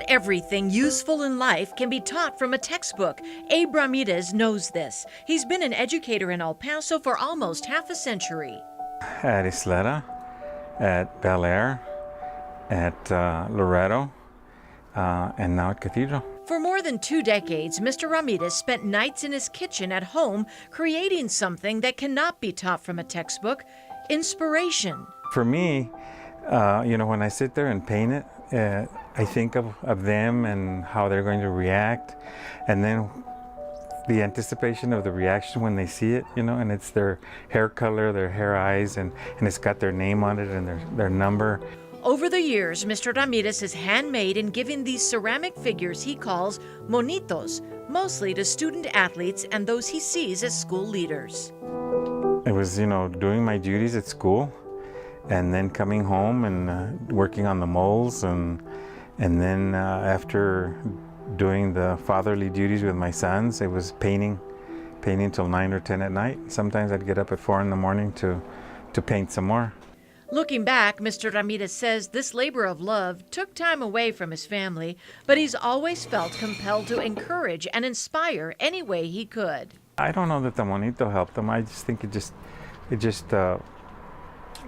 everything useful in life can be taught from a textbook. Abe Ramirez knows this. He's been an educator in El Paso for almost half a century. At Isleta, at Bel Air, at Loretto, and now at Cathedral. For more than 2 decades, Mr. Ramirez spent nights in his kitchen at home creating something that cannot be taught from a textbook: inspiration. For me, when I sit there and paint it, I think of them and how they're going to react, and then the anticipation of the reaction when they see it, and it's their hair color, their hair eyes, and it's got their name on it and their number. Over the years, Mr. Ramirez has handmade and given these ceramic figures he calls monitos, mostly to student athletes and those he sees as school leaders. It was, doing my duties at school, and then coming home and working on the molds, and then after doing the fatherly duties with my sons, it was painting till 9 or 10 at night. Sometimes I'd get up at 4 in the morning to paint some more. Looking back, Mr. Ramirez says this labor of love took time away from his family, but he's always felt compelled to encourage and inspire any way he could. I don't know that the monito helped them. I just think it just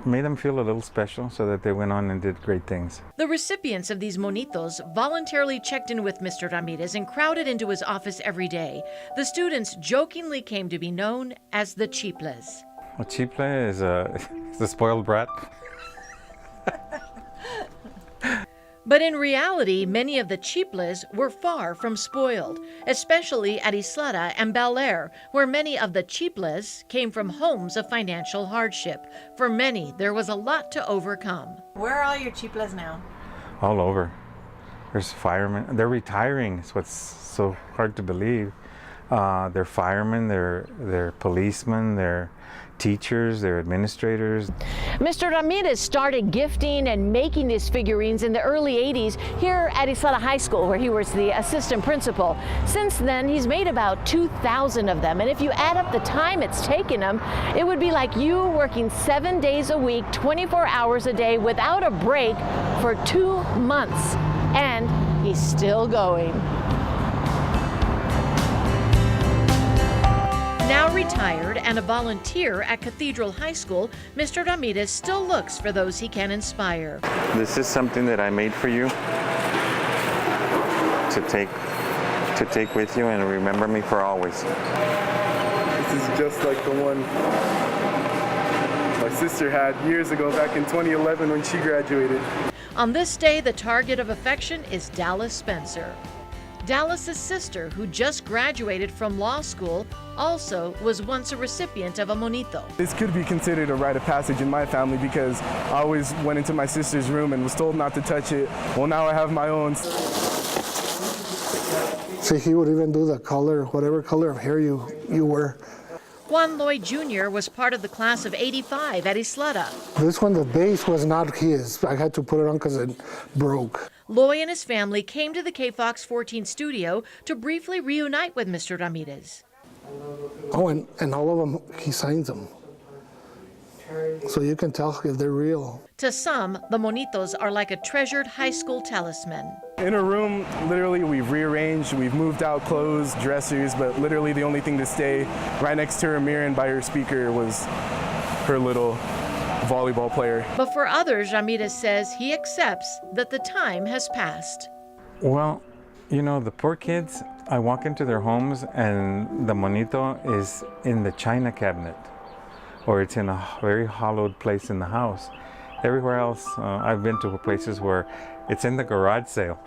made them feel a little special, so that they went on and did great things. The recipients of these monitos voluntarily checked in with Mr. Ramirez and crowded into his office every day. The students jokingly came to be known as the CHIPLES. A chiple is a spoiled brat. But in reality, many of the CHIPLES were far from spoiled, especially at Isleta and Bel Air, where many of the CHIPLES came from homes of financial hardship. For many, there was a lot to overcome. Where are all your CHIPLES now? All over. There's firemen. They're retiring. It's what's so hard to believe. They're firemen, they're policemen, they're teachers, they're administrators. Mr. Ramirez started gifting and making these figurines in the early 80s here at Isleta High School, where he was the assistant principal. Since then, he's made about 2,000 of them, and if you add up the time it's taken him, it would be like you working 7 days a week, 24 hours a day without a break for 2 months. And he's still going. Now retired and a volunteer at Cathedral High School, Mr. Ramirez still looks for those he can inspire. This is something that I made for you to take with you and remember me for always. This is just like the one my sister had years ago, back in 2011 when she graduated. On this day, the target of affection is Dallas Spencer. Dallas's sister, who just graduated from law school, also was once a recipient of a monito. This could be considered a rite of passage in my family, because I always went into my sister's room and was told not to touch it. Well, now I have my own. So he would even do the color, whatever color of hair you were. Juan Lloyd Jr. was part of the class of '85 at Isleta. This one, the base was not his. I had to put it on because it broke. Loy and his family came to the KFOX 14 studio to briefly reunite with Mr. Ramirez. Oh, and all of them, he signs them. So you can tell if they're real. To some, the monitos are like a treasured high school talisman. In a room, literally, we've rearranged, we've moved out clothes, dressers, but literally the only thing to stay right next to her mirror and by her speaker was her little volleyball player. But for others, Ramirez says he accepts that the time has passed. Well, the poor kids, I walk into their homes and the monito is in the china cabinet, or it's in a very hollowed place in the house. Everywhere else, I've been to places where it's in the garage sale.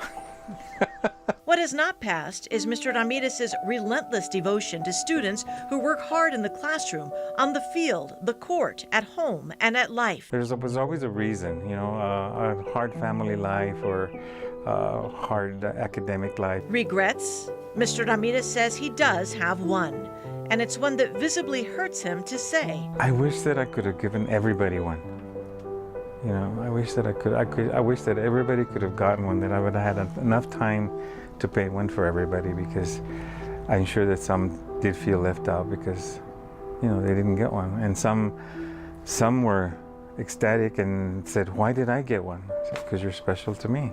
What has not passed is Mr. Ramirez's relentless devotion to students who work hard in the classroom, on the field, the court, at home, and at life. There was always a reason, a hard family life or a hard academic life. Regrets? Mr. Ramirez says he does have one, and it's one that visibly hurts him to say. I wish that I could have given everybody one. I wish that I wish that everybody could have gotten one, that I would have had enough time to paint one for everybody, because I'm sure that some did feel left out because, they didn't get one. And some were ecstatic and said, "Why did I get one?" I said, "Because you're special to me."